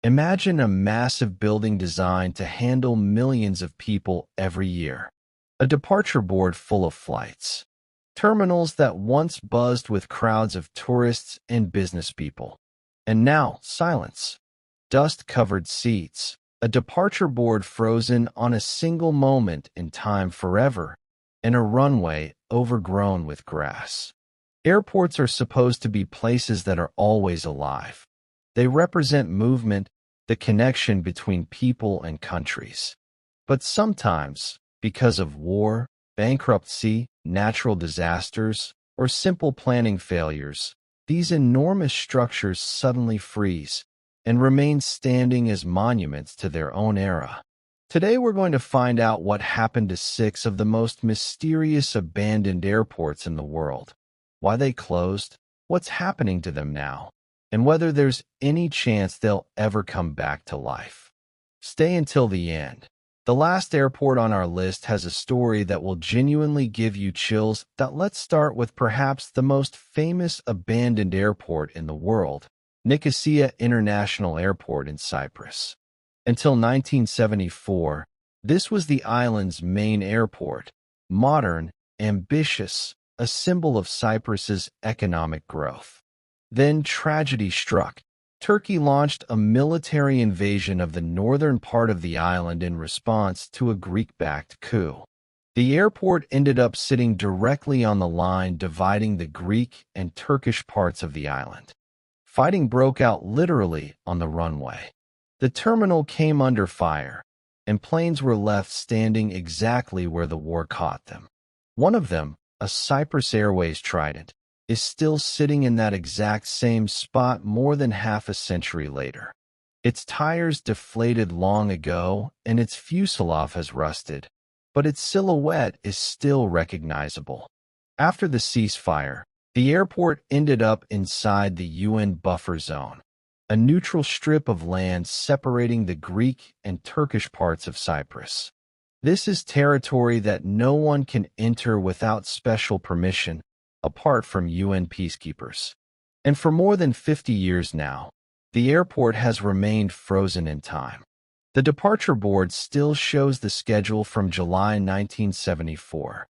Imagine a massive building designed to handle millions of people every year. A departure board full of flights. Terminals that once buzzed with crowds of tourists and business people. And now, silence. Dust-covered seats. A departure board frozen on a single moment in time forever. And a runway overgrown with grass. Airports are supposed to be places that are always alive. They represent movement, the connection between people and countries. But sometimes, because of war, bankruptcy, natural disasters, or simple planning failures, these enormous structures suddenly freeze and remain standing as monuments to their own era. Today we're going to find out what happened to 6 of the most mysterious abandoned airports in the world, why they closed, what's happening to them now, and whether there's any chance they'll ever come back to life. Stay until the end. The last airport on our list has a story that will genuinely give you chills. Let's start with perhaps the most famous abandoned airport in the world, Nicosia International Airport in Cyprus. Until 1974, this was the island's main airport, modern, ambitious, a symbol of Cyprus's economic growth. Then tragedy struck. Turkey launched a military invasion of the northern part of the island in response to a Greek-backed coup. The airport ended up sitting directly on the line dividing the Greek and Turkish parts of the island. Fighting broke out literally on the runway. The terminal came under fire, and planes were left standing exactly where the war caught them. One of them, a Cyprus Airways Trident, is still sitting in that exact same spot more than half a century later. Its tires deflated long ago, and its fuselage has rusted, but its silhouette is still recognizable. After the ceasefire, the airport ended up inside the UN buffer zone, a neutral strip of land separating the Greek and Turkish parts of Cyprus. This is territory that no one can enter without special permission, apart from UN peacekeepers. And for more than 50 years now, the airport has remained frozen in time. The departure board still shows the schedule from July 1974.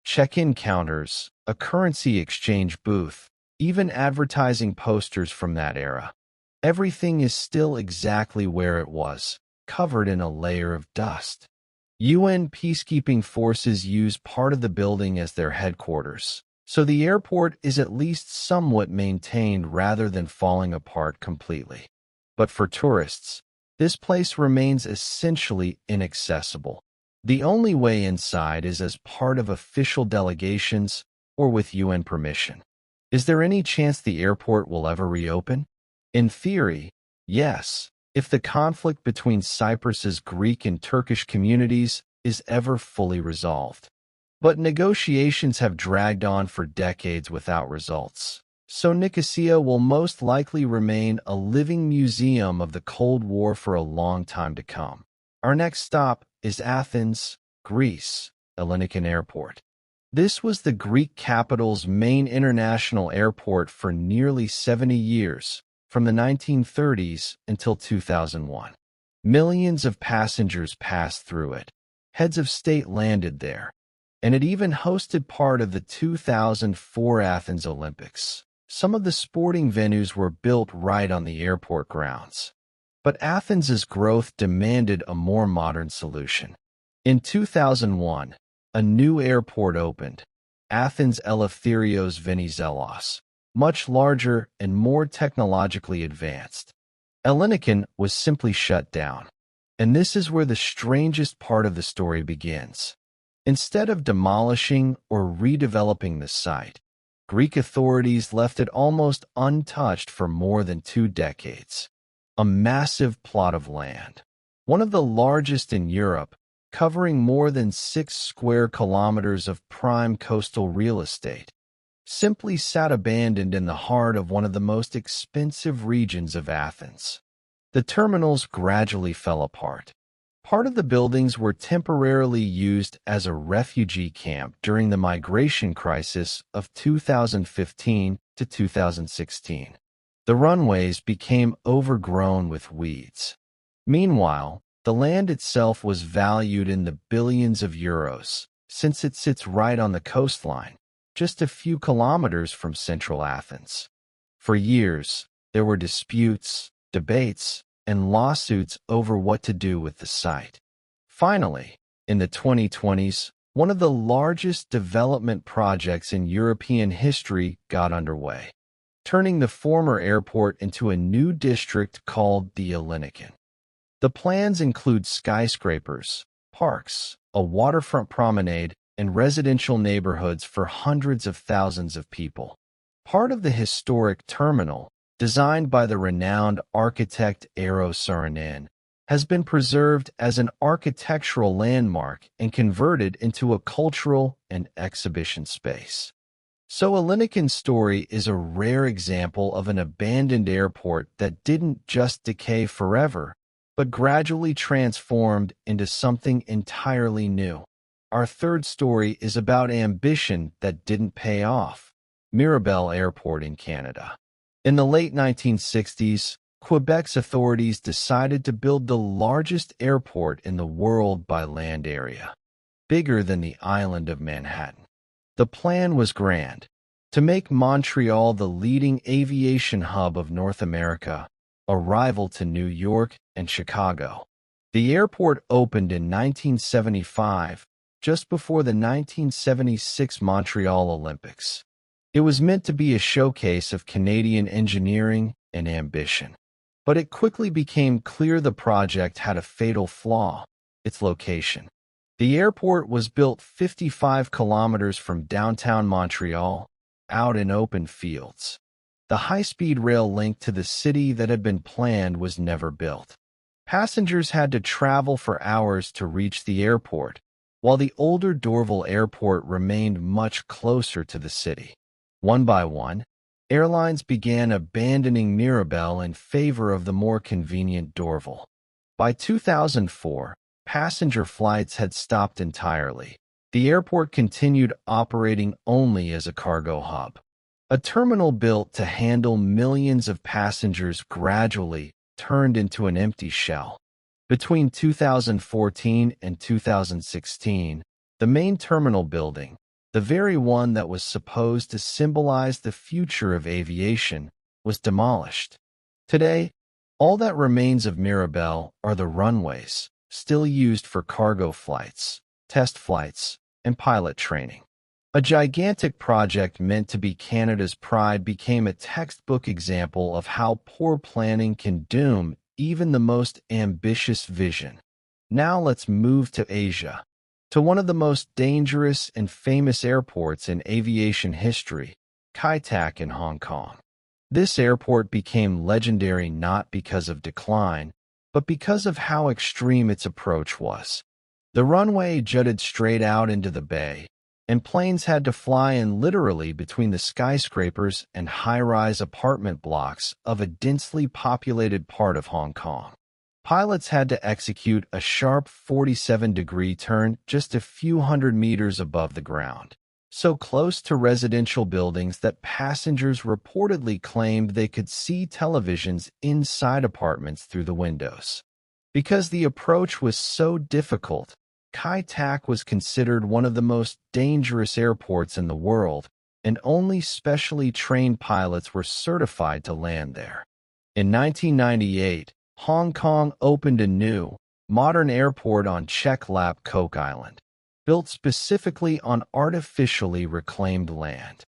Check-in counters, a currency exchange booth, even advertising posters from that era. Everything is still exactly where it was, covered in a layer of dust. UN peacekeeping forces use part of the building as their headquarters, so the airport is at least somewhat maintained rather than falling apart completely. But for tourists, this place remains essentially inaccessible. The only way inside is as part of official delegations or with UN permission. Is there any chance the airport will ever reopen? In theory, yes, if the conflict between Cyprus's Greek and Turkish communities is ever fully resolved. But negotiations have dragged on for decades without results, so Nicosia will most likely remain a living museum of the Cold War for a long time to come. Our next stop is Athens, Greece, Ellinikon Airport. This was the Greek capital's main international airport for nearly 70 years, from the 1930s until 2001. Millions of passengers passed through it. Heads of state landed there, and it even hosted part of the 2004 Athens Olympics. Some of the sporting venues were built right on the airport grounds. But Athens's growth demanded a more modern solution. In 2001, a new airport opened, Athens Eleftherios Venizelos, much larger and more technologically advanced. Ellinikon was simply shut down. And this is where the strangest part of the story begins. Instead of demolishing or redeveloping the site, Greek authorities left it almost untouched for more than 2 decades. A massive plot of land, one of the largest in Europe, covering more than 6 square kilometers of prime coastal real estate, simply sat abandoned in the heart of one of the most expensive regions of Athens. The terminals gradually fell apart. Part of the buildings were temporarily used as a refugee camp during the migration crisis of 2015 to 2016. The runways became overgrown with weeds. Meanwhile, the land itself was valued in the billions of euros, since it sits right on the coastline, just a few kilometers from central Athens. For years, there were disputes, debates, and lawsuits over what to do with the site. Finally, in the 2020s, one of the largest development projects in European history got underway, turning the former airport into a new district called the Ellinikon. The plans include skyscrapers, parks, a waterfront promenade, and residential neighborhoods for hundreds of thousands of people. Part of the historic terminal, designed by the renowned architect Eero Saarinen, has been preserved as an architectural landmark and converted into a cultural and exhibition space. So Ellinikon's story is a rare example of an abandoned airport that didn't just decay forever, but gradually transformed into something entirely new. Our third story is about ambition that didn't pay off. Mirabel Airport in Canada. In the late 1960s, Quebec's authorities decided to build the largest airport in the world by land area, bigger than the island of Manhattan. The plan was grand: to make Montreal the leading aviation hub of North America, a rival to New York and Chicago. The airport opened in 1975, just before the 1976 Montreal Olympics. It was meant to be a showcase of Canadian engineering and ambition. But it quickly became clear the project had a fatal flaw: its location. The airport was built 55 kilometers from downtown Montreal, out in open fields. The high-speed rail link to the city that had been planned was never built. Passengers had to travel for hours to reach the airport, while the older Dorval Airport remained much closer to the city. One by one, airlines began abandoning Mirabel in favor of the more convenient Dorval. By 2004, passenger flights had stopped entirely. The airport continued operating only as a cargo hub. A terminal built to handle millions of passengers gradually turned into an empty shell. Between 2014 and 2016, the main terminal building, the very one that was supposed to symbolize the future of aviation, was demolished. Today, all that remains of Mirabel are the runways, still used for cargo flights, test flights, and pilot training. A gigantic project meant to be Canada's pride became a textbook example of how poor planning can doom even the most ambitious vision. Now let's move to Asia, to one of the most dangerous and famous airports in aviation history, Kai Tak in Hong Kong. This airport became legendary not because of decline, but because of how extreme its approach was. The runway jutted straight out into the bay, and planes had to fly in literally between the skyscrapers and high-rise apartment blocks of a densely populated part of Hong Kong. Pilots had to execute a sharp 47-degree turn just a few hundred meters above the ground, so close to residential buildings that passengers reportedly claimed they could see televisions inside apartments through the windows. Because the approach was so difficult, Kai Tak was considered one of the most dangerous airports in the world, and only specially trained pilots were certified to land there. In 1998, Hong Kong opened a new, modern airport on Chek Lap Kok Island, built specifically on artificially reclaimed land.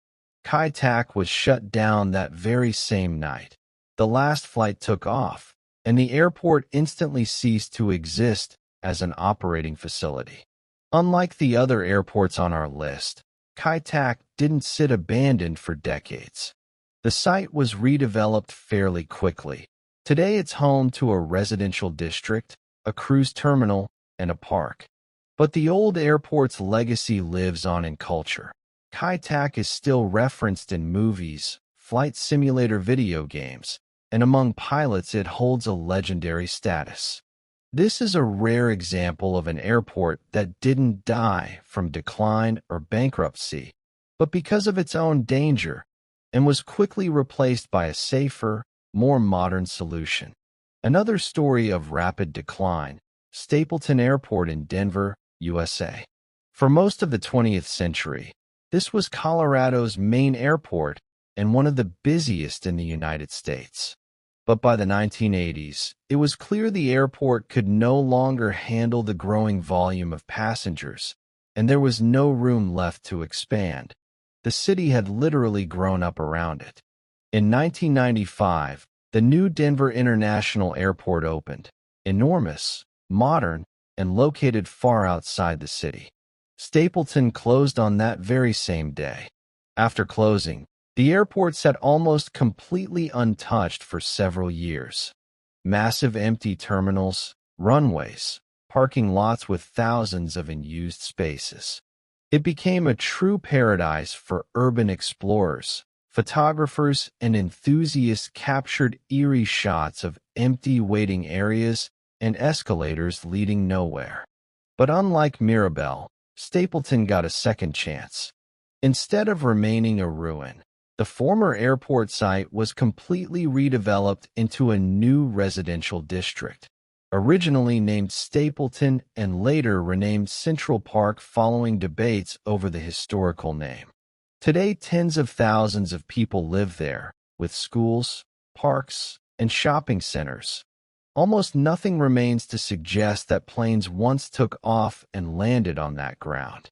Kai Tak was shut down that very same night. The last flight took off, and the airport instantly ceased to exist as an operating facility. Unlike the other airports on our list, Kai Tak didn't sit abandoned for decades. The site was redeveloped fairly quickly. Today it's home to a residential district, a cruise terminal, and a park. But the old airport's legacy lives on in culture. Kai Tak is still referenced in movies, flight simulator video games, and among pilots it holds a legendary status. This is a rare example of an airport that didn't die from decline or bankruptcy, but because of its own danger and was quickly replaced by a safer, more modern solution. Another story of rapid decline, Stapleton Airport in Denver, USA. For most of the 20th century, this was Colorado's main airport and one of the busiest in the United States. But by the 1980s, it was clear the airport could no longer handle the growing volume of passengers, and there was no room left to expand. The city had literally grown up around it. In 1995, the new Denver International Airport opened, enormous, modern, and located far outside the city. Stapleton closed on that very same day. After closing, the airport sat almost completely untouched for several years. Massive empty terminals, runways, parking lots with thousands of unused spaces. It became a true paradise for urban explorers. Photographers and enthusiasts captured eerie shots of empty waiting areas and escalators leading nowhere. But unlike Mirabel, Stapleton got a second chance. Instead of remaining a ruin, the former airport site was completely redeveloped into a new residential district, originally named Stapleton and later renamed Central Park following debates over the historical name. Today, tens of thousands of people live there, with schools, parks, and shopping centers. Almost nothing remains to suggest that planes once took off and landed on that ground.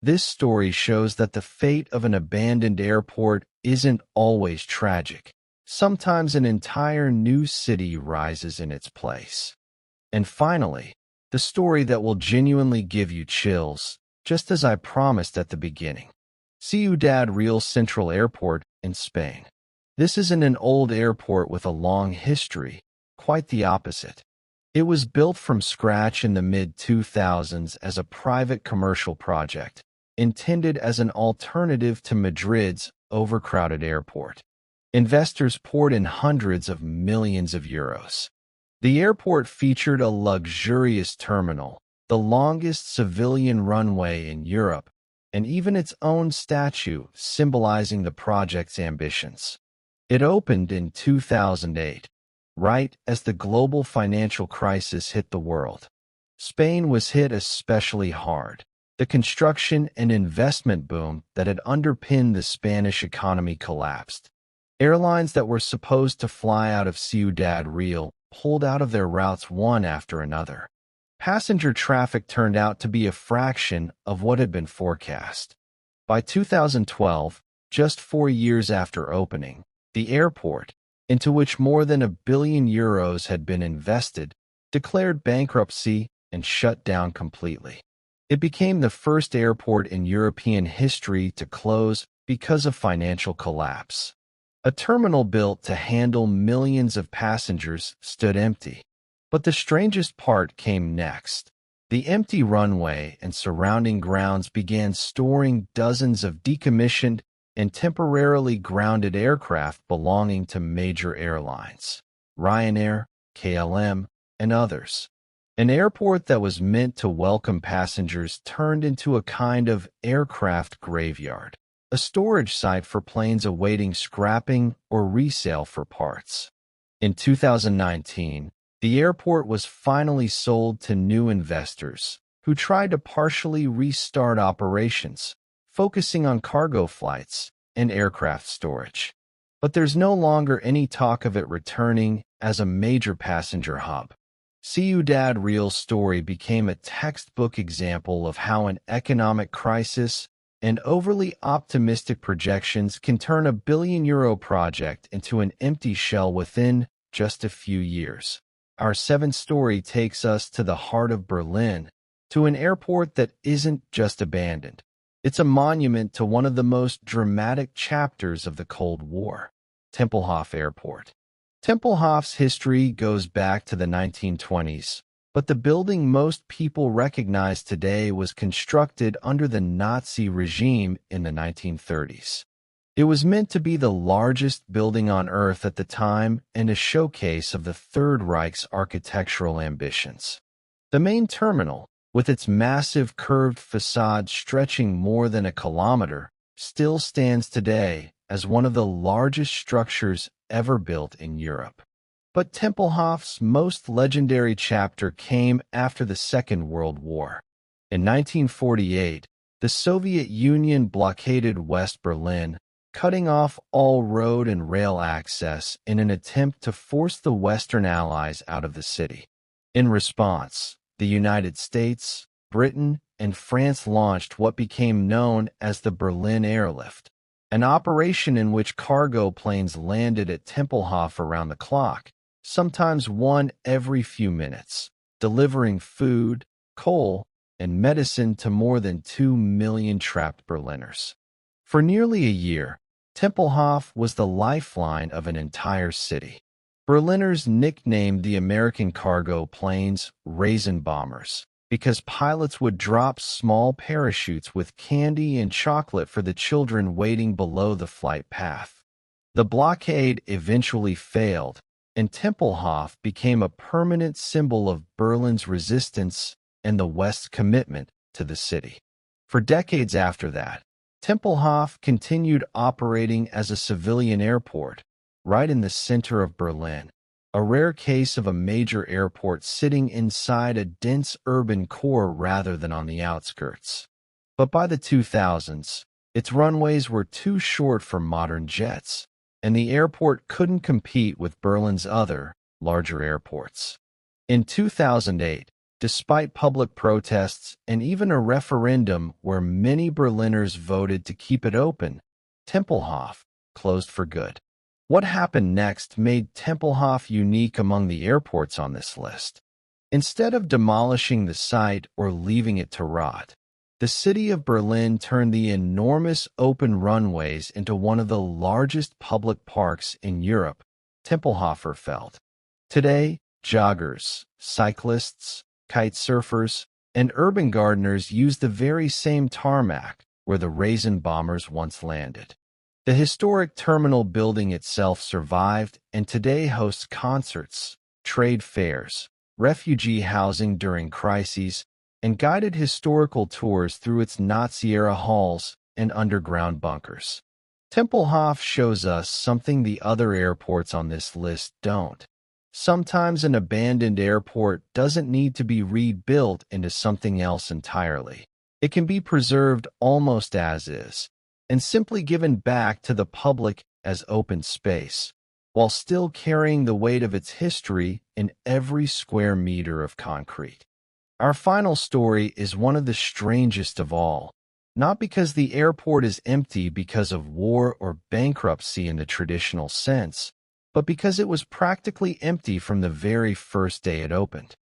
This story shows that the fate of an abandoned airport isn't always tragic. Sometimes an entire new city rises in its place. And finally, the story that will genuinely give you chills, just as I promised at the beginning. Ciudad Real Central Airport in Spain. This isn't an old airport with a long history, quite the opposite. It was built from scratch in the mid-2000s as a private commercial project, intended as an alternative to Madrid's overcrowded airport. Investors poured in hundreds of millions of euros. The airport featured a luxurious terminal, the longest civilian runway in Europe, and even its own statue symbolizing the project's ambitions. It opened in 2008, right as the global financial crisis hit the world. Spain was hit especially hard. The construction and investment boom that had underpinned the Spanish economy collapsed. Airlines that were supposed to fly out of Ciudad Real pulled out of their routes one after another. Passenger traffic turned out to be a fraction of what had been forecast. By 2012, just 4 years after opening, the airport, into which more than €1 billion had been invested, declared bankruptcy and shut down completely. It became the first airport in European history to close because of financial collapse. A terminal built to handle millions of passengers stood empty. But the strangest part came next. The empty runway and surrounding grounds began storing dozens of decommissioned and temporarily grounded aircraft belonging to major airlines, Ryanair, KLM, and others. An airport that was meant to welcome passengers turned into a kind of aircraft graveyard, a storage site for planes awaiting scrapping or resale for parts. In 2019, the airport was finally sold to new investors who tried to partially restart operations, focusing on cargo flights and aircraft storage. But there's no longer any talk of it returning as a major passenger hub. Ciudad Real's story became a textbook example of how an economic crisis and overly optimistic projections can turn €1 billion project into an empty shell within just a few years. Our seventh story takes us to the heart of Berlin, to an airport that isn't just abandoned. It's a monument to one of the most dramatic chapters of the Cold War, Tempelhof Airport. Tempelhof's history goes back to the 1920s, but the building most people recognize today was constructed under the Nazi regime in the 1930s. It was meant to be the largest building on Earth at the time and a showcase of the Third Reich's architectural ambitions. The main terminal, with its massive curved facade stretching more than a kilometer, still stands today as one of the largest structures ever built in Europe. But Tempelhof's most legendary chapter came after the Second World War. In 1948, the Soviet Union blockaded West Berlin, cutting off all road and rail access in an attempt to force the Western Allies out of the city. In response, the United States, Britain, and France launched what became known as the Berlin Airlift, an operation in which cargo planes landed at Tempelhof around the clock, sometimes one every few minutes, delivering food, coal, and medicine to more than 2 million trapped Berliners. For nearly a year, Tempelhof was the lifeline of an entire city. Berliners nicknamed the American cargo planes raisin bombers because pilots would drop small parachutes with candy and chocolate for the children waiting below the flight path. The blockade eventually failed, and Tempelhof became a permanent symbol of Berlin's resistance and the West's commitment to the city. For decades after that, Tempelhof continued operating as a civilian airport, right in the center of Berlin, a rare case of a major airport sitting inside a dense urban core rather than on the outskirts. But by the 2000s, its runways were too short for modern jets, and the airport couldn't compete with Berlin's other, larger airports. In 2008, despite public protests and even a referendum where many Berliners voted to keep it open, Tempelhof closed for good. What happened next made Tempelhof unique among the airports on this list. Instead of demolishing the site or leaving it to rot, the city of Berlin turned the enormous open runways into one of the largest public parks in Europe, Tempelhofer Feld. Today, joggers, cyclists, kite surfers, and urban gardeners use the very same tarmac where the raisin bombers once landed. The historic terminal building itself survived and today hosts concerts, trade fairs, refugee housing during crises, and guided historical tours through its Nazi-era halls and underground bunkers. Tempelhof shows us something the other airports on this list don't. Sometimes an abandoned airport doesn't need to be rebuilt into something else entirely. It can be preserved almost as is, and simply given back to the public as open space, while still carrying the weight of its history in every square meter of concrete. Our final story is one of the strangest of all, not because the airport is empty because of war or bankruptcy in the traditional sense, but because it was practically empty from the very first day it opened.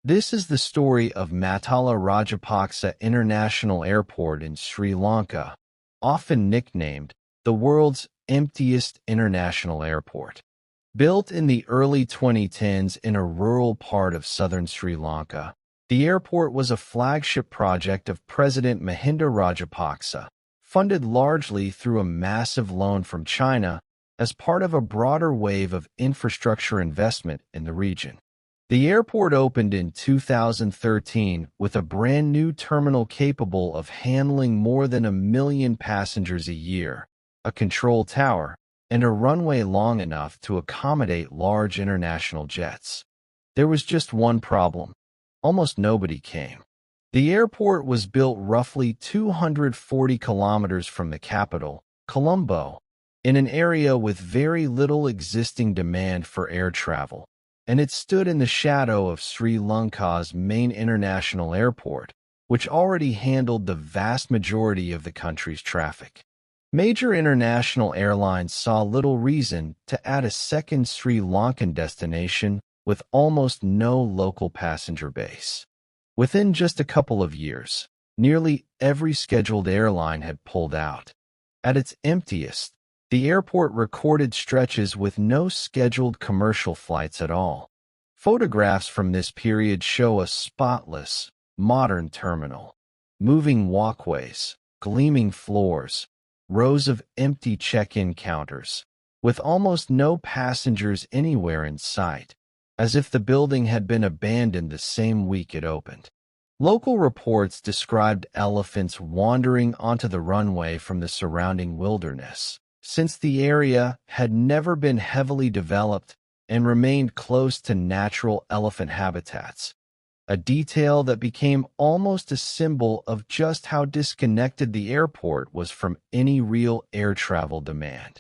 This is the story of Mattala Rajapaksa International Airport in Sri Lanka, often nicknamed the world's emptiest international airport. Built in the early 2010s in a rural part of southern Sri Lanka, the airport was a flagship project of President Mahinda Rajapaksa, funded largely through a massive loan from China as part of a broader wave of infrastructure investment in the region. The airport opened in 2013 with a brand new terminal capable of handling more than 1 million passengers a year, a control tower, and a runway long enough to accommodate large international jets. There was just one problem. Almost nobody came. The airport was built roughly 240 kilometers from the capital, Colombo, in an area with very little existing demand for air travel, and it stood in the shadow of Sri Lanka's main international airport, which already handled the vast majority of the country's traffic. Major international airlines saw little reason to add a second Sri Lankan destination with almost no local passenger base. Within just a couple of years, nearly every scheduled airline had pulled out. At its emptiest, the airport recorded stretches with no scheduled commercial flights at all. Photographs from this period show a spotless, modern terminal. Moving walkways, gleaming floors, rows of empty check-in counters, with almost no passengers anywhere in sight, as if the building had been abandoned the same week it opened. Local reports described elephants wandering onto the runway from the surrounding wilderness, since the area had never been heavily developed and remained close to natural elephant habitats, a detail that became almost a symbol of just how disconnected the airport was from any real air travel demand.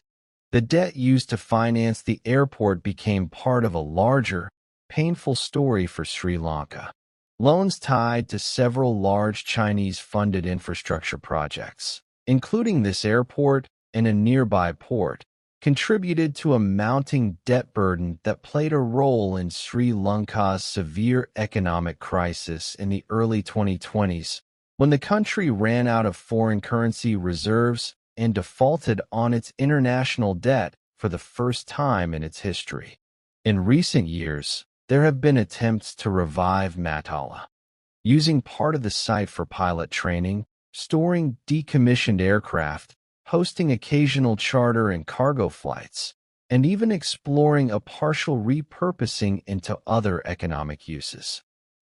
The debt used to finance the airport became part of a larger, painful story for Sri Lanka. Loans tied to several large Chinese-funded infrastructure projects, including this airport and a nearby port, contributed to a mounting debt burden that played a role in Sri Lanka's severe economic crisis in the early 2020s, when the country ran out of foreign currency reserves and defaulted on its international debt for the first time in its history. In recent years, there have been attempts to revive Mattala, using part of the site for pilot training, storing decommissioned aircraft, hosting occasional charter and cargo flights, and even exploring a partial repurposing into other economic uses.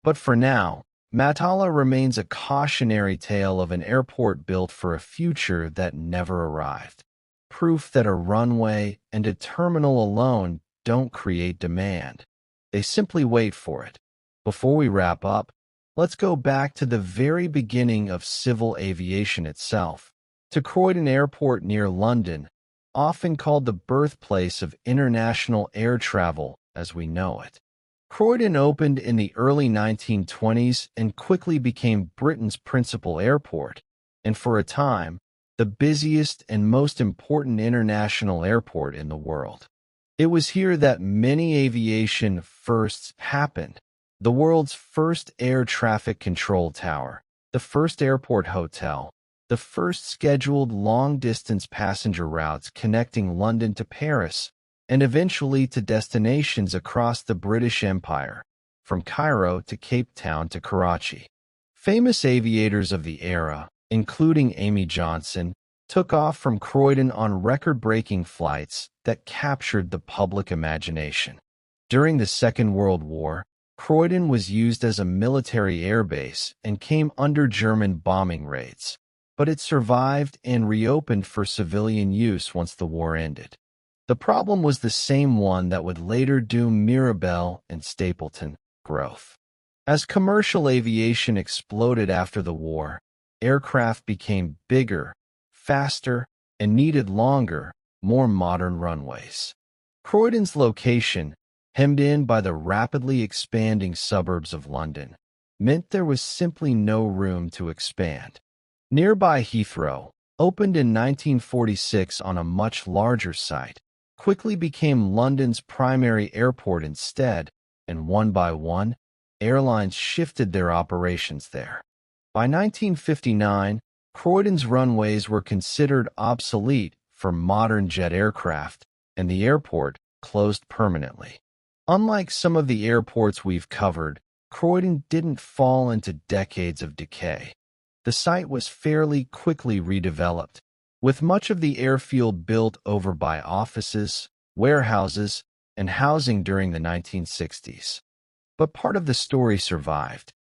But for now, Mattala remains a cautionary tale of an airport built for a future that never arrived. Proof that a runway and a terminal alone don't create demand. They simply wait for it. Before we wrap up, let's go back to the very beginning of civil aviation itself, to Croydon Airport near London, often called the birthplace of international air travel as we know it. Croydon opened in the early 1920s and quickly became Britain's principal airport, and for a time, the busiest and most important international airport in the world. It was here that many aviation firsts happened. The world's first air traffic control tower, the first airport hotel, the first scheduled long-distance passenger routes connecting London to Paris, and eventually to destinations across the British Empire, from Cairo to Cape Town to Karachi. Famous aviators of the era, including Amy Johnson, took off from Croydon on record-breaking flights that captured the public imagination. During the Second World War, Croydon was used as a military airbase and came under German bombing raids, but it survived and reopened for civilian use once the war ended. The problem was the same one that would later doom Mirabel and Stapleton: growth. As commercial aviation exploded after the war, aircraft became bigger, faster, and needed longer, more modern runways. Croydon's location, hemmed in by the rapidly expanding suburbs of London, meant there was simply no room to expand. Nearby Heathrow, opened in 1946 on a much larger site, quickly became London's primary airport instead, and one by one, airlines shifted their operations there. By 1959, Croydon's runways were considered obsolete for modern jet aircraft, and the airport closed permanently. Unlike some of the airports we've covered, Croydon didn't fall into decades of decay. The site was fairly quickly redeveloped, with much of the airfield built over by offices, warehouses, and housing during the 1960s. But part of the story survived.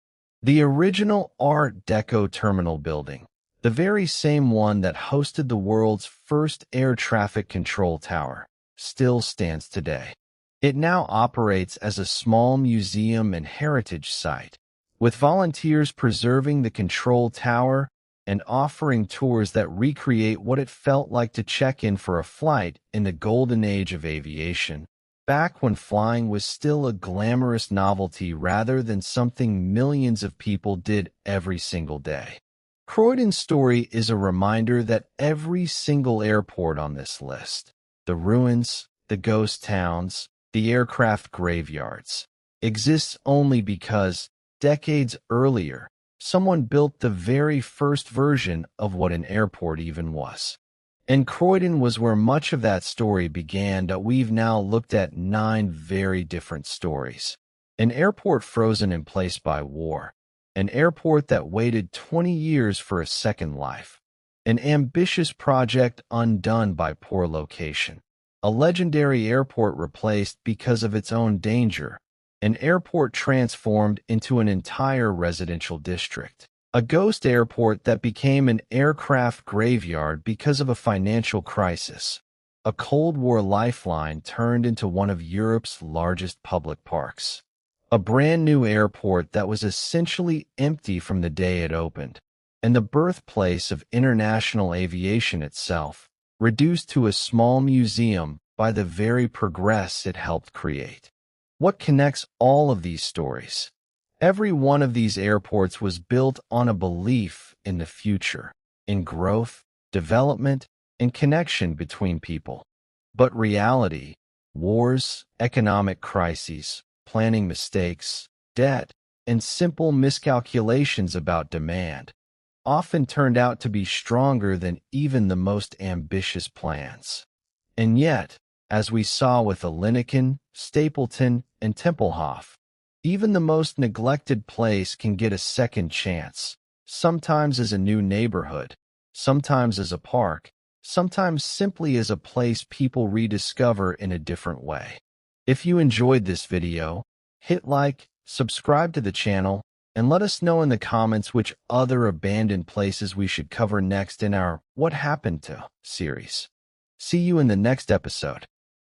The original Art Deco terminal building, the very same one that hosted the world's first air traffic control tower, still stands today. It now operates as a small museum and heritage site, with volunteers preserving the control tower and offering tours that recreate what it felt like to check in for a flight in the golden age of aviation, back when flying was still a glamorous novelty rather than something millions of people did every single day. Croydon's story is a reminder that every single airport on this list, the ruins, the ghost towns, the aircraft graveyards, exists only because, decades earlier, someone built the very first version of what an airport even was. And Croydon was where much of that story began. That we've now looked at 9 very different stories. An airport frozen in place by war. An airport that waited 20 years for a second life. An ambitious project undone by poor location. A legendary airport replaced because of its own danger. An airport transformed into an entire residential district. A ghost airport that became an aircraft graveyard because of a financial crisis. A Cold War lifeline turned into one of Europe's largest public parks. A brand new airport that was essentially empty from the day it opened. And the birthplace of international aviation itself, reduced to a small museum by the very progress it helped create. What connects all of these stories? Every one of these airports was built on a belief in the future, in growth, development, and connection between people. But reality, wars, economic crises, planning mistakes, debt, and simple miscalculations about demand often turned out to be stronger than even the most ambitious plans. And yet, as we saw with Ellinikon, Stapleton, and Tempelhof, even the most neglected place can get a second chance, sometimes as a new neighborhood, sometimes as a park, sometimes simply as a place people rediscover in a different way. If you enjoyed this video, hit like, subscribe to the channel, and let us know in the comments which other abandoned places we should cover next in our What Happened To series. See you in the next episode.